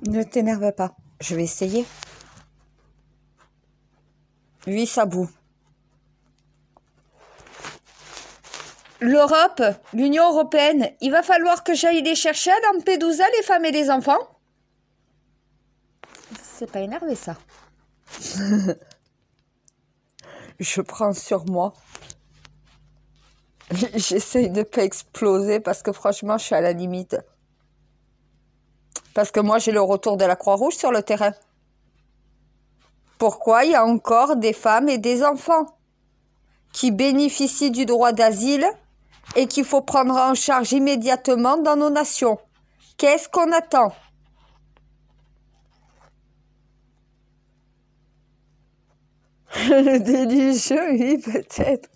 Ne t'énerve pas. Je vais essayer. 8 sabots. L'Europe, l'Union européenne, il va falloir que j'aille les chercher à Lampedusa, les femmes et les enfants. C'est pas énervé, ça. Je prends sur moi. J'essaye de pas exploser parce que franchement, je suis à la limite. Parce que moi, j'ai le retour de la Croix-Rouge sur le terrain. Pourquoi il y a encore des femmes et des enfants qui bénéficient du droit d'asile et qu'il faut prendre en charge immédiatement dans nos nations? Qu'est-ce qu'on attend? Le délicieux, oui, peut-être.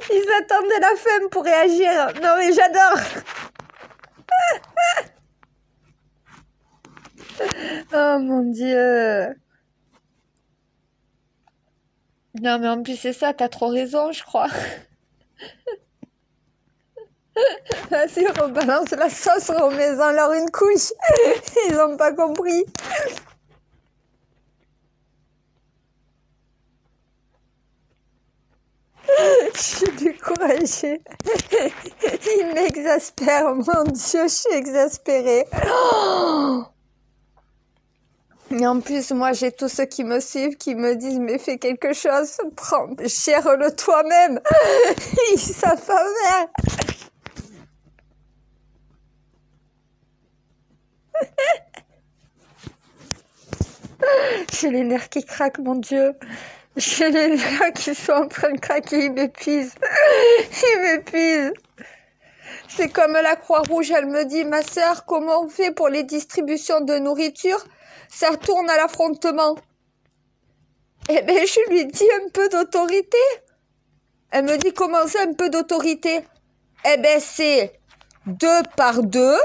Ils attendent de la femme pour réagir. Non, mais j'adore. Oh mon Dieu. Non, mais en plus, c'est ça, t'as trop raison, je crois. Vas-y, rebalance la sauce, remets-en leur une couche. Ils n'ont pas compris. Je suis découragée. Il m'exaspère, mon Dieu, je suis exaspérée. Oh, et en plus, moi, j'ai tous ceux qui me suivent, qui me disent, mais fais quelque chose, prends, gère-le toi-même. Ils savent pas faire. J'ai les nerfs qui craquent, mon Dieu. J'ai les nerfs qui sont en train de craquer, ils m'épuisent. Ils m'épuisent. C'est comme la Croix-Rouge, elle me dit, ma sœur, comment on fait pour les distributions de nourriture? Ça tourne à l'affrontement. Eh bien, je lui dis un peu d'autorité. Elle me dit, comment ça, un peu d'autorité? Eh bien, c'est 2 par 2,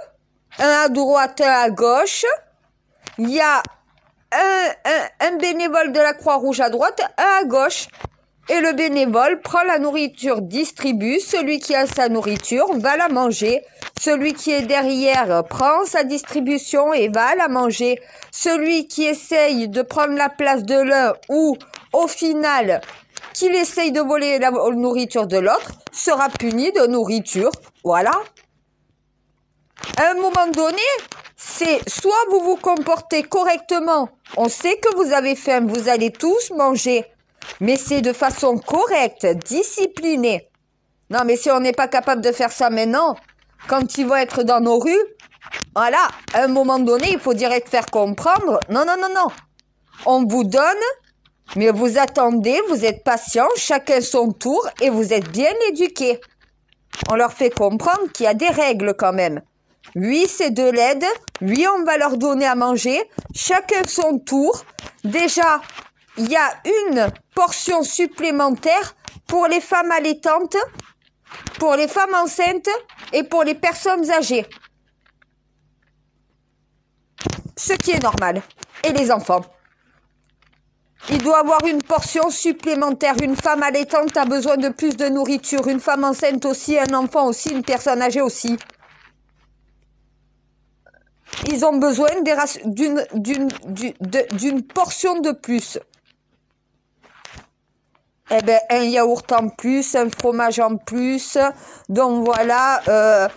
un à droite, un à gauche. Il y a un bénévole de la Croix-Rouge à droite, un à gauche. Et le bénévole prend la nourriture, distribue. Celui qui a sa nourriture va la manger. Celui qui est derrière prend sa distribution et va la manger. Celui qui essaye de prendre la place de l'un ou, au final, qu'il essaye de voler la nourriture de l'autre, sera puni de nourriture. Voilà. À un moment donné, c'est soit vous vous comportez correctement, on sait que vous avez faim, vous allez tous manger, mais c'est de façon correcte, disciplinée. Non, mais si on n'est pas capable de faire ça maintenant, quand ils vont être dans nos rues, voilà, à un moment donné, il faut direct faire comprendre, non, non, non, non, on vous donne, mais vous attendez, vous êtes patient, chacun son tour, et vous êtes bien éduqués. On leur fait comprendre qu'il y a des règles quand même. Oui, c'est de l'aide. Oui, on va leur donner à manger. Chacun son tour. Déjà, il y a une portion supplémentaire pour les femmes allaitantes, pour les femmes enceintes et pour les personnes âgées. Ce qui est normal. Et les enfants. Il doit avoir une portion supplémentaire. Une femme allaitante a besoin de plus de nourriture. Une femme enceinte aussi, un enfant aussi, une personne âgée aussi. Ils ont besoin d'une portion de plus. Eh ben, un yaourt en plus, un fromage en plus. Donc voilà,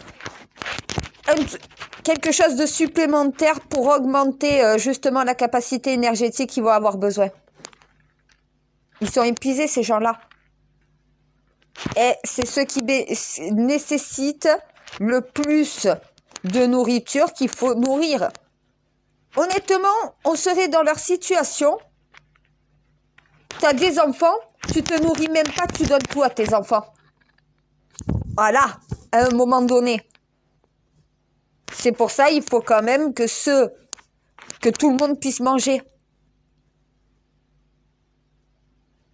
quelque chose de supplémentaire pour augmenter justement la capacité énergétique qu'ils vont avoir besoin. Ils sont épuisés, ces gens-là. Et c'est ceux qui nécessitent le plus de nourriture qu'il faut nourrir. Honnêtement, on serait dans leur situation. Tu as des enfants, tu te nourris même pas, tu donnes tout à tes enfants. Voilà, à un moment donné. C'est pour ça il faut quand même que tout le monde puisse manger.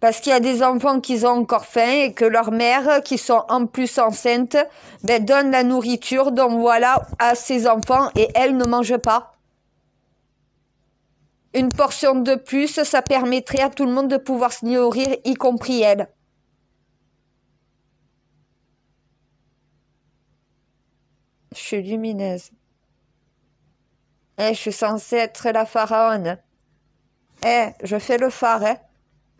Parce qu'il y a des enfants qui ont encore faim et que leurs mères, qui sont en plus enceintes, ben, donnent la nourriture, donc voilà, à ces enfants et elles ne mangent pas. Une portion de plus, ça permettrait à tout le monde de pouvoir se nourrir, y compris elles. Je suis lumineuse. Je suis censée être la pharaone. Je fais le phare,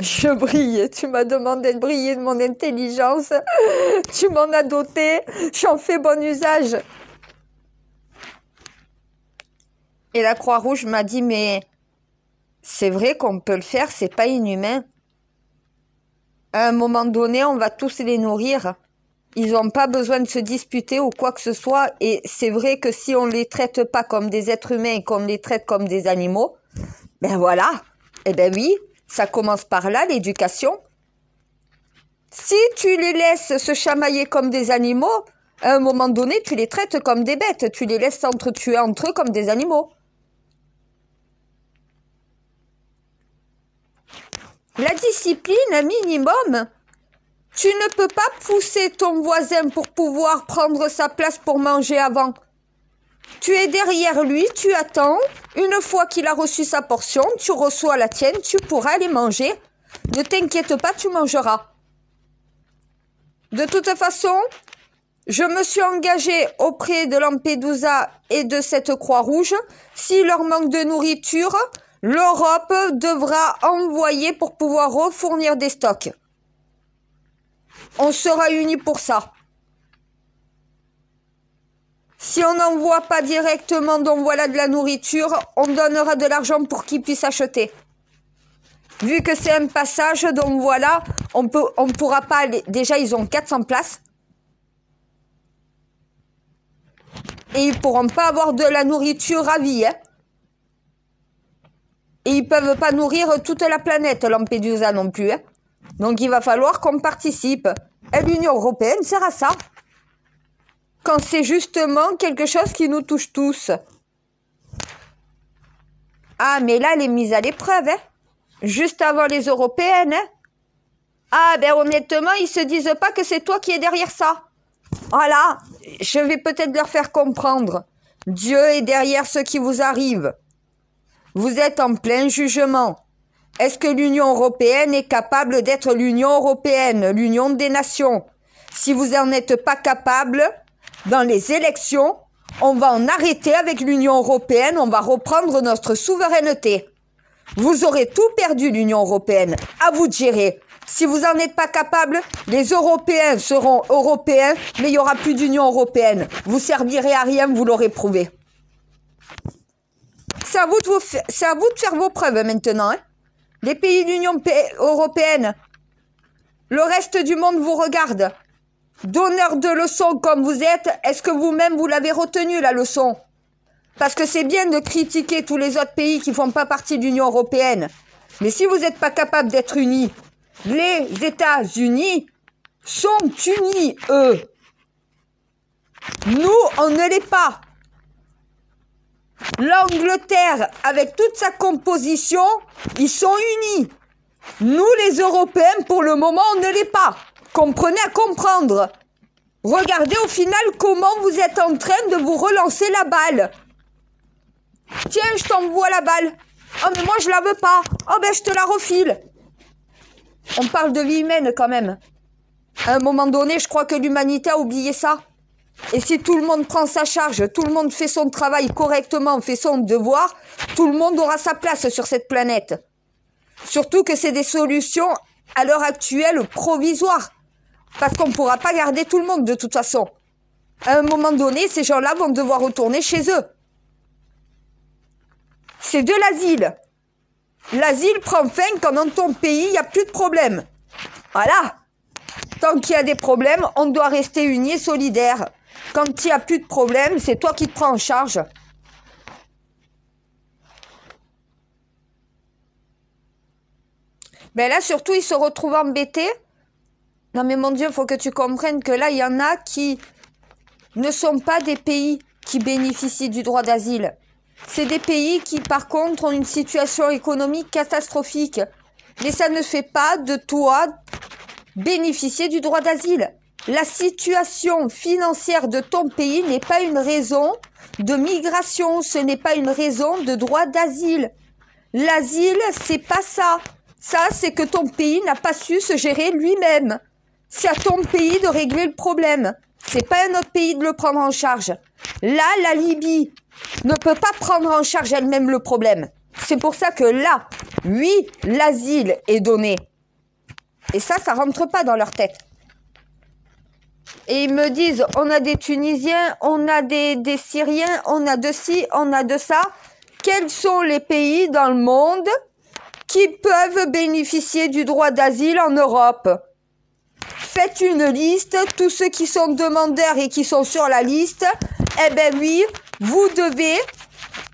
Je brille. Tu m'as demandé de briller de mon intelligence. Tu m'en as doté. J'en fais bon usage. Et la Croix-Rouge m'a dit, mais c'est vrai qu'on peut le faire, c'est pas inhumain. À un moment donné, on va tous les nourrir. Ils n'ont pas besoin de se disputer ou quoi que ce soit. Et c'est vrai que si on les traite pas comme des êtres humains et qu'on les traite comme des animaux, ben voilà. Eh ben oui, ça commence par là, l'éducation. Si tu les laisses se chamailler comme des animaux, à un moment donné, tu les traites comme des bêtes. Tu les laisses s'entretuer entre eux comme des animaux. La discipline, un minimum. Tu ne peux pas pousser ton voisin pour pouvoir prendre sa place pour manger avant. Tu es derrière lui, tu attends. Une fois qu'il a reçu sa portion, tu reçois la tienne, tu pourras aller manger. Ne t'inquiète pas, tu mangeras. De toute façon, je me suis engagée auprès de Lampedusa et de cette Croix-Rouge. S'il leur manque de nourriture, l'Europe devra envoyer pour pouvoir refournir des stocks. On sera unis pour ça. Si on n'envoie pas directement, donc voilà, de la nourriture, on donnera de l'argent pour qu'ils puissent acheter. Vu que c'est un passage, donc voilà, on pourra pas aller. Déjà, ils ont 400 places. Et ils pourront pas avoir de la nourriture à vie, Et ils peuvent pas nourrir toute la planète, Lampedusa non plus, Donc il va falloir qu'on participe. Et l'Union européenne sert à ça. Quand c'est justement quelque chose qui nous touche tous. Ah, mais là, elle est mise à l'épreuve, Juste avant les européennes, Ah, ben honnêtement, ils se disent pas que c'est toi qui es derrière ça. Voilà, je vais peut-être leur faire comprendre. Dieu est derrière ce qui vous arrive. Vous êtes en plein jugement. Est-ce que l'Union européenne est capable d'être l'Union européenne, l'Union des nations? Si vous n'en êtes pas capable, dans les élections, on va en arrêter avec l'Union européenne, on va reprendre notre souveraineté. Vous aurez tout perdu, l'Union européenne. À vous de gérer. Si vous n'en êtes pas capable, les Européens seront européens, mais il n'y aura plus d'Union européenne. Vous servirez à rien, vous l'aurez prouvé. C'est à vous de faire vos preuves maintenant. Les pays de l'Union européenne, le reste du monde vous regarde. Donneur de leçons comme vous êtes, est-ce que vous-même vous l'avez retenu la leçon? Parce que c'est bien de critiquer tous les autres pays qui font pas partie de l'Union européenne. Mais si vous n'êtes pas capable d'être unis, les États-Unis sont unis, eux. Nous, on ne l'est pas. L'Angleterre, avec toute sa composition, ils sont unis. Nous, les Européens, pour le moment, on ne l'est pas. Comprenez à comprendre. Regardez au final comment vous êtes en train de vous relancer la balle. Tiens, je t'envoie la balle. Oh, mais moi, je la veux pas. Oh, ben, je te la refile. On parle de vie humaine, quand même. À un moment donné, je crois que l'humanité a oublié ça. Et si tout le monde prend sa charge, tout le monde fait son travail correctement, fait son devoir, tout le monde aura sa place sur cette planète. Surtout que c'est des solutions, à l'heure actuelle, provisoires. Parce qu'on ne pourra pas garder tout le monde, de toute façon. À un moment donné, ces gens-là vont devoir retourner chez eux. C'est de l'asile. L'asile prend fin quand dans ton pays, il n'y a plus de problème. Voilà. Tant qu'il y a des problèmes, on doit rester unis et solidaires. Quand il n'y a plus de problème, c'est toi qui te prends en charge. Ben là, surtout, ils se retrouvent embêtés. Non mais mon Dieu, il faut que tu comprennes que là, il y en a qui ne sont pas des pays qui bénéficient du droit d'asile. C'est des pays qui, par contre, ont une situation économique catastrophique. Mais ça ne fait pas de toi bénéficier du droit d'asile. La situation financière de ton pays n'est pas une raison de migration, ce n'est pas une raison de droit d'asile. L'asile, c'est pas ça. Ça, c'est que ton pays n'a pas su se gérer lui-même. C'est à ton pays de régler le problème. C'est pas à un autre pays de le prendre en charge. Là, la Libye ne peut pas prendre en charge elle-même le problème. C'est pour ça que là, oui, l'asile est donné. Et ça rentre pas dans leur tête. Et ils me disent, on a des Tunisiens, on a des Syriens, on a de ci, on a de ça. Quels sont les pays dans le monde qui peuvent bénéficier du droit d'asile en Europe? Faites une liste, tous ceux qui sont demandeurs et qui sont sur la liste, eh ben oui, vous devez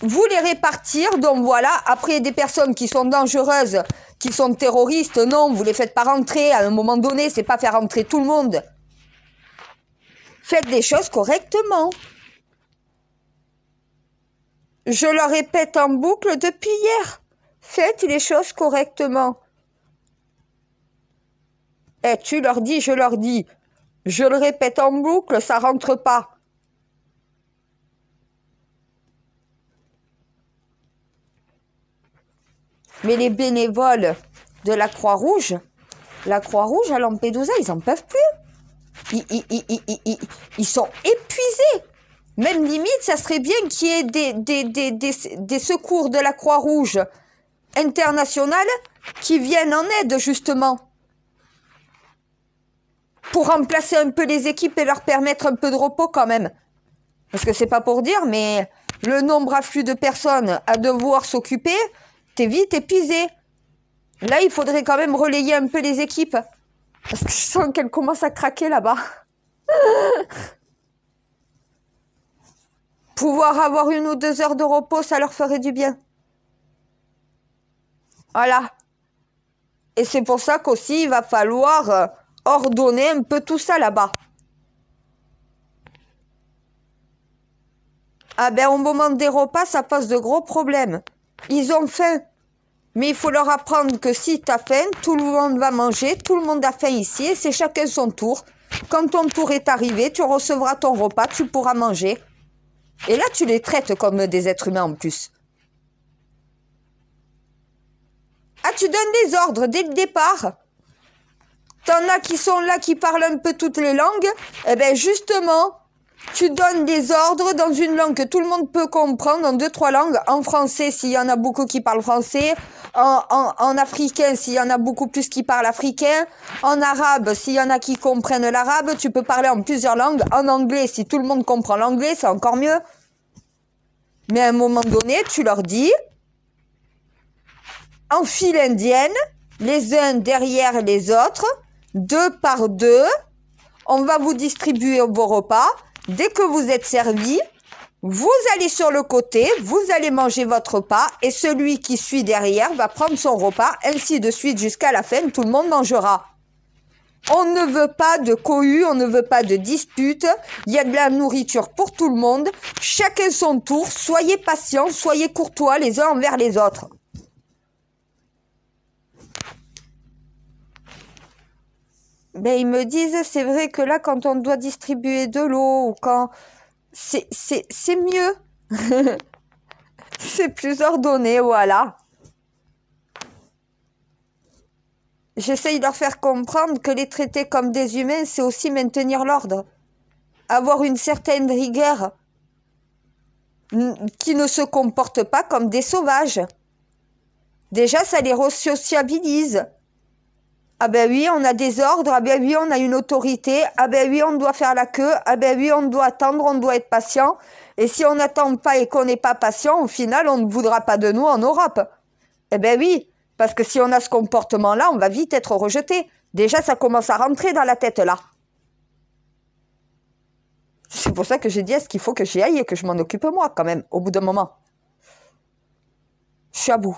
vous les répartir. Donc voilà, après des personnes qui sont dangereuses, qui sont terroristes, non, vous les faites pas rentrer. À un moment donné, c'est pas faire rentrer tout le monde. Faites des choses correctement. Je le répète en boucle depuis hier. Faites les choses correctement. Eh, tu leur dis, je leur dis. Je le répète en boucle, ça rentre pas. Mais les bénévoles de la Croix-Rouge à Lampedusa, ils en peuvent plus. Ils sont épuisés. Même limite, ça serait bien qu'il y ait des secours de la Croix-Rouge internationale qui viennent en aide, justement. Pour remplacer un peu les équipes et leur permettre un peu de repos quand même. Parce que c'est pas pour dire, mais le nombre afflux de personnes à devoir s'occuper, t'es vite épuisé. Là, il faudrait quand même relayer un peu les équipes. Parce que je sens qu'elles commencent à craquer là-bas. Pouvoir avoir 1 ou 2 heures de repos, ça leur ferait du bien. Voilà. Et c'est pour ça qu'aussi, il va falloir ordonner un peu tout ça là-bas. Ah ben, au moment des repas, ça pose de gros problèmes. Ils ont faim. Mais il faut leur apprendre que si tu as faim, tout le monde va manger, tout le monde a faim ici, et c'est chacun son tour. Quand ton tour est arrivé, tu recevras ton repas, tu pourras manger. Et là, tu les traites comme des êtres humains en plus. Ah, tu donnes des ordres dès le départ. T'en as qui sont là, qui parlent un peu toutes les langues. Eh bien, justement, tu donnes des ordres dans une langue que tout le monde peut comprendre, en 2-3 langues. En français, s'il y en a beaucoup qui parlent français. En africain, s'il y en a beaucoup plus qui parlent africain. En arabe, s'il y en a qui comprennent l'arabe. Tu peux parler en plusieurs langues. En anglais, si tout le monde comprend l'anglais, c'est encore mieux. Mais à un moment donné, tu leur dis, en file indienne, les uns derrière les autres, 2 par 2, on va vous distribuer vos repas. Dès que vous êtes servis, vous allez sur le côté, vous allez manger votre repas et celui qui suit derrière va prendre son repas, ainsi de suite jusqu'à la fin, tout le monde mangera. On ne veut pas de cohue, on ne veut pas de dispute, il y a de la nourriture pour tout le monde, chacun son tour, soyez patients, soyez courtois les uns envers les autres. Ben, ils me disent, c'est vrai que là, quand on doit distribuer de l'eau, ou quand... c'est mieux. C'est plus ordonné, voilà. J'essaye de leur faire comprendre que les traiter comme des humains, c'est aussi maintenir l'ordre. Avoir une certaine rigueur, qui ne se comportent pas comme des sauvages. Déjà, ça les resociabilise. Ah ben oui, on a des ordres, ah ben oui, on a une autorité, ah ben oui, on doit faire la queue, ah ben oui, on doit attendre, on doit être patient. Et si on n'attend pas et qu'on n'est pas patient, au final, on ne voudra pas de nous en Europe. Eh ben oui, parce que si on a ce comportement-là, on va vite être rejeté. Déjà, ça commence à rentrer dans la tête là. C'est pour ça que j'ai dit, est-ce qu'il faut que j'y aille et que je m'en occupe moi quand même, au bout d'un moment. Je suis à bout.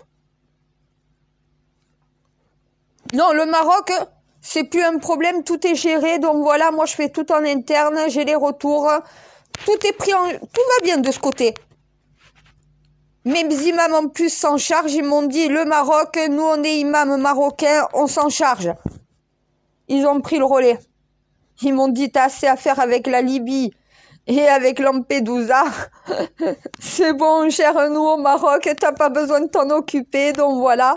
Non, le Maroc, c'est plus un problème, tout est géré, donc voilà, moi je fais tout en interne, j'ai les retours, tout est pris en... Tout va bien de ce côté. Mes imams en plus s'en chargent, ils m'ont dit, le Maroc, nous on est imams marocains, on s'en charge. Ils ont pris le relais. Ils m'ont dit, t'as assez à faire avec la Libye et avec Lampedusa. C'est bon, cher, nous au Maroc, t'as pas besoin de t'en occuper, donc voilà.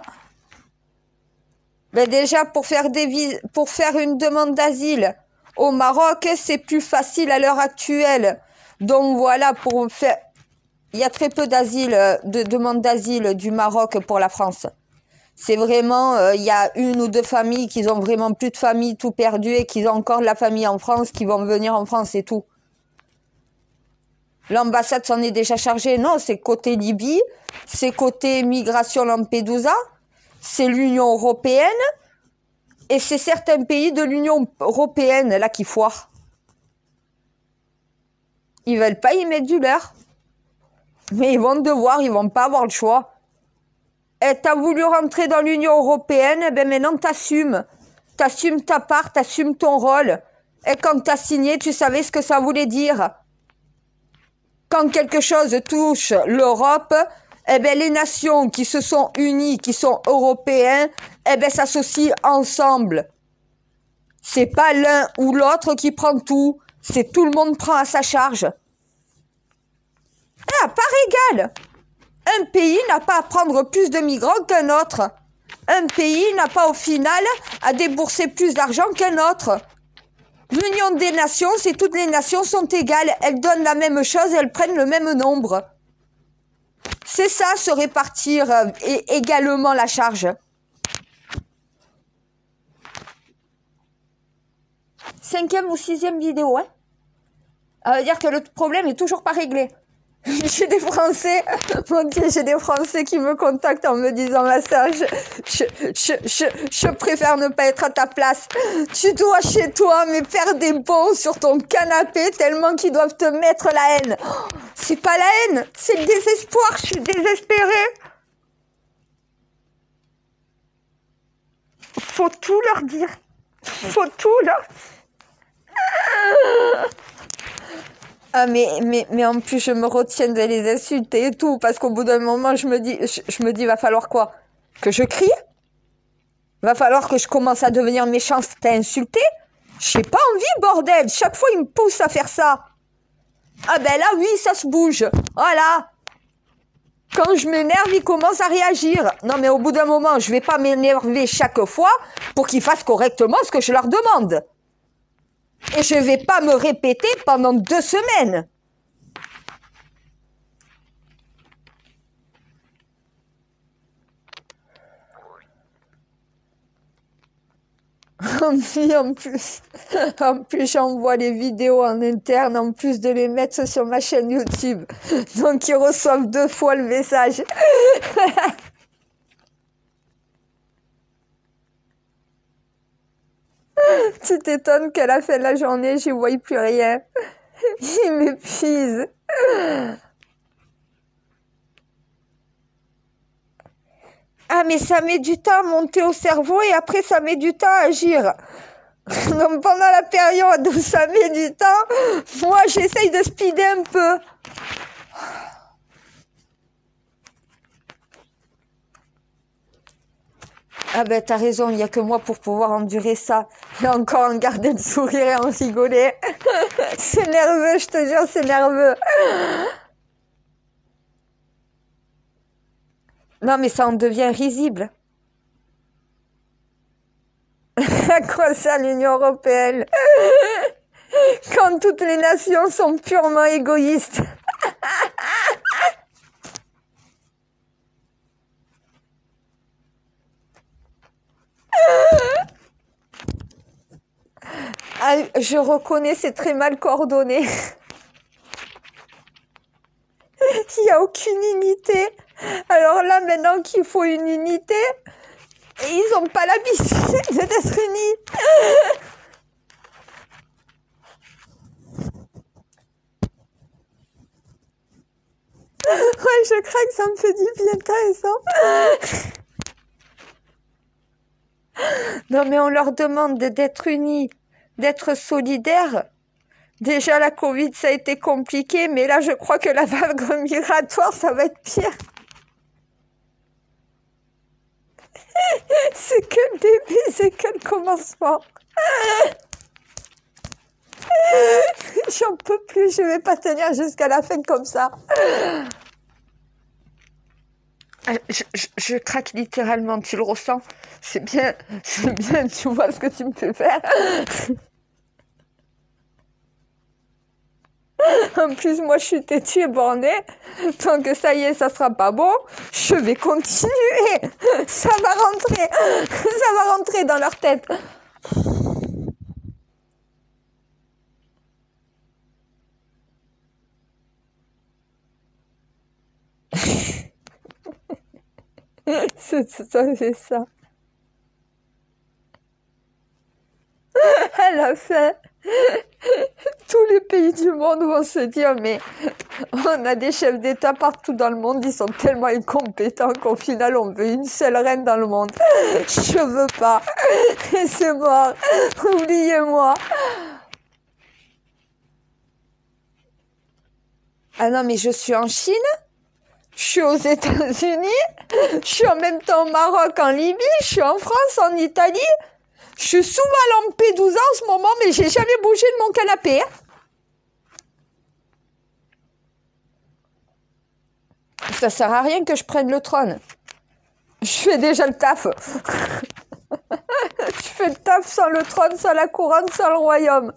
Ben déjà, pour faire une demande d'asile au Maroc, c'est plus facile à l'heure actuelle Donc voilà, pour faire... Il y a très peu d'asile, de demandes d'asile du Maroc pour la France. C'est vraiment, il y a une ou deux familles qui ont vraiment plus de famille, tout perdu, et qui ont encore de la famille en France, qui vont venir en France et tout. L'ambassade s'en est déjà chargée. Non, c'est côté Libye, c'est côté migration Lampedusa, c'est l'Union européenne, et c'est certains pays de l'Union européenne, là, qui foirent. Ils veulent pas y mettre du leur. Mais ils vont devoir, ils vont pas avoir le choix. Et t'as voulu rentrer dans l'Union européenne, eh ben maintenant t'assumes. T'assumes ta part, t'assumes ton rôle. Et quand t'as signé, tu savais ce que ça voulait dire. Quand quelque chose touche l'Europe, eh ben les nations qui se sont unies, qui sont européens, eh ben s'associent ensemble. C'est pas l'un ou l'autre qui prend tout, c'est tout le monde prend à sa charge. À part égale. Un pays n'a pas à prendre plus de migrants qu'un autre. Un pays n'a pas au final à débourser plus d'argent qu'un autre. L'Union des nations, c'est toutes les nations sont égales. Elles donnent la même chose et elles prennent le même nombre. C'est ça, se répartir également la charge. Cinquième ou sixième vidéo, hein. Ça veut dire que le problème est toujours pas réglé. J'ai des Français, mon Dieu, j'ai des Français qui me contactent en me disant, ma sœur, je préfère ne pas être à ta place. Tu dois chez toi, mais faire des bons sur ton canapé tellement qu'ils doivent te mettre la haine. Oh, c'est pas la haine, c'est le désespoir, je suis désespérée. Faut tout leur dire. Faut tout leur dire. Ah mais en plus je me retiens de les insulter et tout parce qu'au bout d'un moment je me dis va falloir quoi? Que je crie? Va falloir que je commence à devenir méchante à insulter? J'ai pas envie bordel, chaque fois il me pousse à faire ça. Ah ben là oui ça se bouge, voilà. Quand je m'énerve il commence à réagir. Non mais au bout d'un moment je vais pas m'énerver chaque fois pour qu'ils fassent correctement ce que je leur demande. Et je vais pas me répéter pendant 2 semaines. En plus, j'envoie les vidéos en interne, en plus de les mettre sur ma chaîne YouTube. Donc, ils reçoivent 2 fois le message. Tu t'étonnes qu'à la fin de la journée, j'y voyais plus rien. Ils m'épuisent. Ah, mais ça met du temps à monter au cerveau et après, ça met du temps à agir. Donc, pendant la période où ça met du temps, moi, j'essaye de speeder un peu. Ah ben t'as raison, il n'y a que moi pour pouvoir endurer ça. Et encore en garder le sourire et en rigoler. C'est nerveux, je te jure, c'est nerveux. Non mais ça en devient risible. À quoi ça l'Union européenne? Quand toutes les nations sont purement égoïstes. Ah, je reconnais, c'est très mal coordonné. Il n'y a aucune unité. Alors là, maintenant qu'il faut une unité, ils n'ont pas l'habitude d'être unis. Ouais, je crains que ça me fait du bien intéressant. Non, mais on leur demande d'être unis, d'être solidaires. Déjà, la Covid, ça a été compliqué, mais là, je crois que la vague migratoire, ça va être pire. C'est que le début, c'est que le commencement. J'en peux plus, je vais pas tenir jusqu'à la fin comme ça. Je craque littéralement, tu le ressens? C'est bien, tu vois ce que tu me fais faire. En plus, moi, je suis têtue et bornée. Donc, ça y est, ça sera pas bon. Je vais continuer. Ça va rentrer. Ça va rentrer dans leur tête. C'est ça. À la fin, tous les pays du monde vont se dire, mais on a des chefs d'État partout dans le monde, ils sont tellement incompétents qu'au final, on veut une seule reine dans le monde. Je veux pas. C'est mort. Oubliez-moi. Ah non, mais je suis en Chine, je suis aux États-Unis, je suis en même temps au Maroc, en Libye, je suis en France, en Italie. Je suis souvent à Lampedusa en ce moment, mais j'ai jamais bougé de mon canapé. Ça sert à rien que je prenne le trône. Je fais déjà le taf. Je fais le taf sans le trône, sans la couronne, sans le royaume.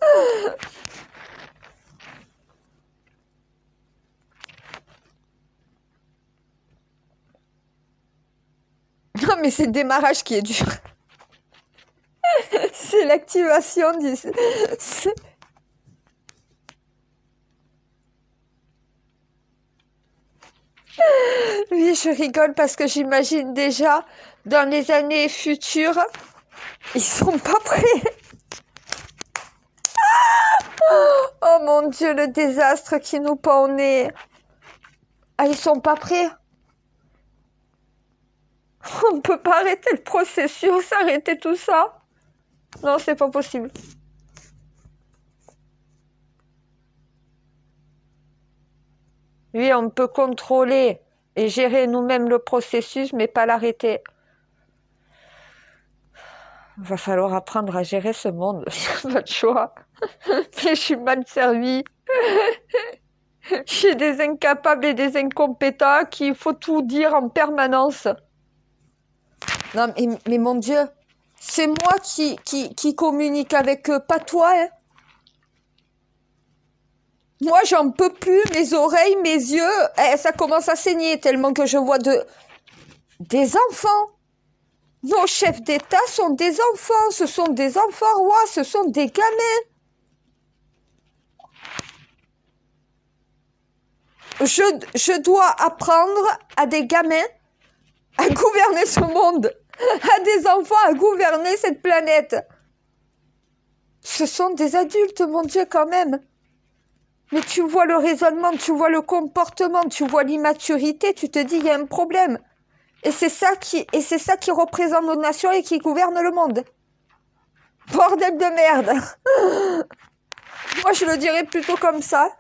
Non, mais c'est le démarrage qui est dur. C'est l'activation du... Oui, je rigole parce que j'imagine déjà, dans les années futures, ils sont pas prêts. Oh mon Dieu, le désastre qui nous pend au nez. Ah, ils sont pas prêts. On peut pas arrêter le processus, arrêter tout ça. Non, c'est pas possible. Oui, on peut contrôler et gérer nous-mêmes le processus, mais pas l'arrêter. Il va falloir apprendre à gérer ce monde. Il n'y a pas de choix. Mais je suis mal servie. J'ai des incapables et des incompétents qu'il faut tout dire en permanence. Non, mais mon Dieu, c'est moi qui communique avec eux, pas toi, hein. Moi, j'en peux plus, mes oreilles, mes yeux, ça commence à saigner tellement que je vois des enfants. Nos chefs d'État sont des enfants, ce sont des enfants rois, ce sont des gamins. Je dois apprendre à des gamins à gouverner ce monde, à des enfants à gouverner cette planète. Ce sont des adultes, mon Dieu, quand même. Mais tu vois le raisonnement, tu vois le comportement, tu vois l'immaturité, tu te dis, il y a un problème. Et c'est ça qui représente nos nations et qui gouverne le monde. Bordel de merde. Moi, je le dirais plutôt comme ça.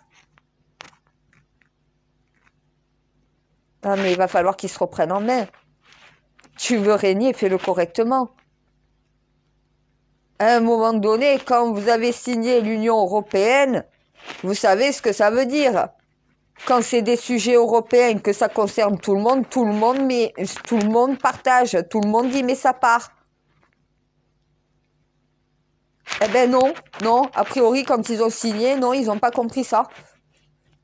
Ah, mais il va falloir qu'ils se reprennent en main. Tu veux régner, fais-le correctement. À un moment donné, quand vous avez signé l'Union européenne, vous savez ce que ça veut dire. Quand c'est des sujets européens, que ça concerne tout le monde partage, tout le monde y met sa part. Eh ben non, a priori, quand ils ont signé, non, ils n'ont pas compris ça.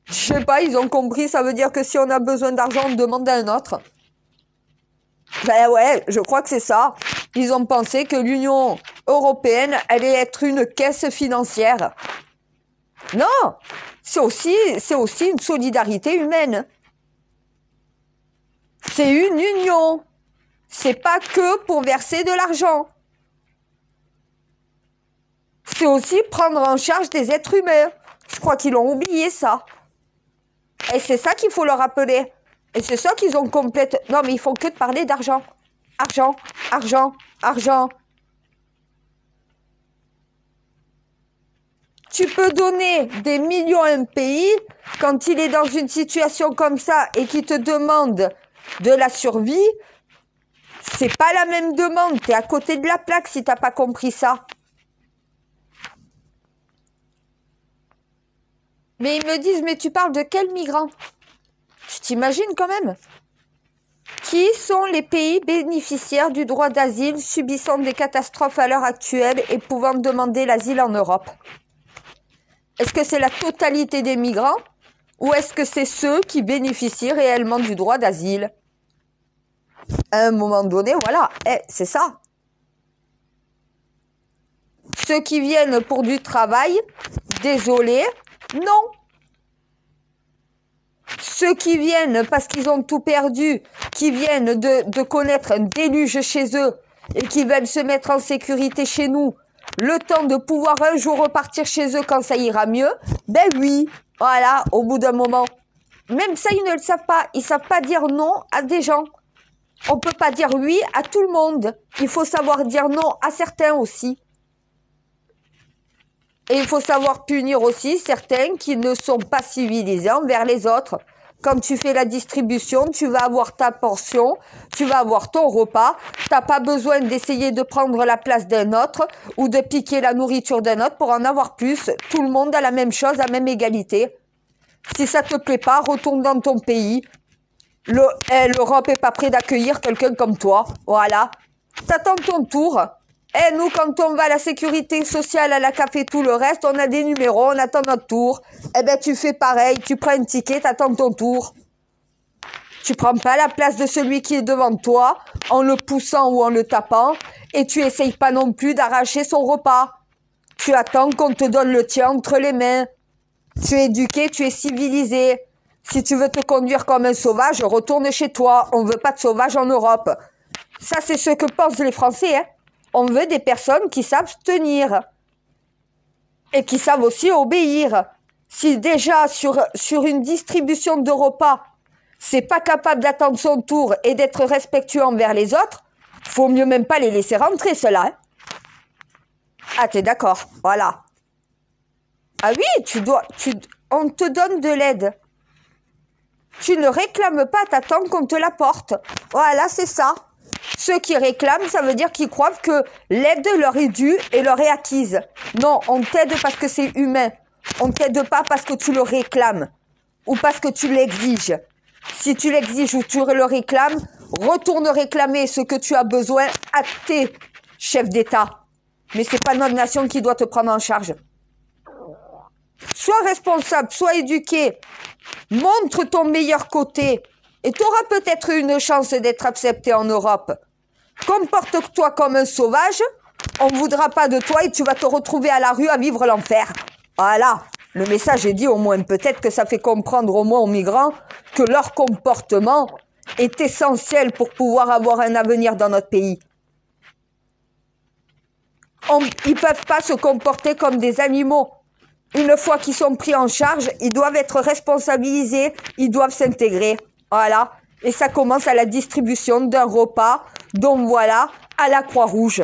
Je sais pas, ils ont compris, ça veut dire que si on a besoin d'argent, on demande à un autre. Ben ouais, je crois que c'est ça. Ils ont pensé que l'Union européenne allait être une caisse financière. Non, c'est aussi une solidarité humaine. C'est une union. C'est pas que pour verser de l'argent. C'est aussi prendre en charge des êtres humains. Je crois qu'ils ont oublié ça. Et c'est ça qu'il faut leur rappeler. Et c'est ça qu'ils ont complètement... Non, mais ils font que de parler d'argent. Argent, argent, argent. Tu peux donner des millions à un pays quand il est dans une situation comme ça et qu'il te demande de la survie. C'est pas la même demande. T'es à côté de la plaque si t'as pas compris ça. Mais ils me disent, mais tu parles de quels migrants? Tu t'imagines quand même? Qui sont les pays bénéficiaires du droit d'asile subissant des catastrophes à l'heure actuelle et pouvant demander l'asile en Europe? Est-ce que c'est la totalité des migrants ou est-ce que c'est ceux qui bénéficient réellement du droit d'asile? À un moment donné, voilà, c'est ça. Ceux qui viennent pour du travail, désolé, non. Ceux qui viennent parce qu'ils ont tout perdu, qui viennent de connaître un déluge chez eux et qui veulent se mettre en sécurité chez nous, le temps de pouvoir un jour repartir chez eux quand ça ira mieux, ben oui, voilà, au bout d'un moment. Même ça, ils ne le savent pas. Ils savent pas dire non à des gens. On peut pas dire oui à tout le monde. Il faut savoir dire non à certains aussi. Et il faut savoir punir aussi certains qui ne sont pas civilisés envers les autres. Quand tu fais la distribution, tu vas avoir ta portion, tu vas avoir ton repas. T'as pas besoin d'essayer de prendre la place d'un autre ou de piquer la nourriture d'un autre pour en avoir plus. Tout le monde a la même chose, la même égalité. Si ça te plaît pas, retourne dans ton pays. L'Europe est pas prête d'accueillir quelqu'un comme toi. Voilà. T'attends ton tour. Nous, quand on va à la sécurité sociale, à la café, tout le reste, on a des numéros, on attend notre tour. Tu fais pareil, tu prends un ticket, t'attends ton tour. Tu prends pas la place de celui qui est devant toi, en le poussant ou en le tapant, et tu essayes pas non plus d'arracher son repas. Tu attends qu'on te donne le tien entre les mains. Tu es éduqué, tu es civilisé. Si tu veux te conduire comme un sauvage, retourne chez toi. On veut pas de sauvages en Europe. Ça, c'est ce que pensent les Français, hein. On veut des personnes qui savent tenir et qui savent aussi obéir. Si déjà sur une distribution de repas, c'est pas capable d'attendre son tour et d'être respectueux envers les autres, faut mieux même pas les laisser rentrer, ceux-là. Hein. Ah, t'es d'accord, voilà. Ah oui, on te donne de l'aide. Tu ne réclames pas, t'attends qu'on te l'apporte. Voilà, c'est ça. Ceux qui réclament, ça veut dire qu'ils croient que l'aide leur est due et leur est acquise. Non, on t'aide parce que c'est humain. On t'aide pas parce que tu le réclames ou parce que tu l'exiges. Si tu l'exiges ou tu le réclames, retourne réclamer ce que tu as besoin à tes chefs d'État. Mais c'est pas notre nation qui doit te prendre en charge. Sois responsable, sois éduqué, montre ton meilleur côté. Et tu auras peut-être une chance d'être accepté en Europe. Comporte-toi comme un sauvage, on ne voudra pas de toi et tu vas te retrouver à la rue à vivre l'enfer. Voilà, le message est dit au moins. Peut-être que ça fait comprendre au moins aux migrants que leur comportement est essentiel pour pouvoir avoir un avenir dans notre pays. Ils ne peuvent pas se comporter comme des animaux. Une fois qu'ils sont pris en charge, ils doivent être responsabilisés, ils doivent s'intégrer. Voilà. Et ça commence à la distribution d'un repas, donc voilà, à la Croix-Rouge.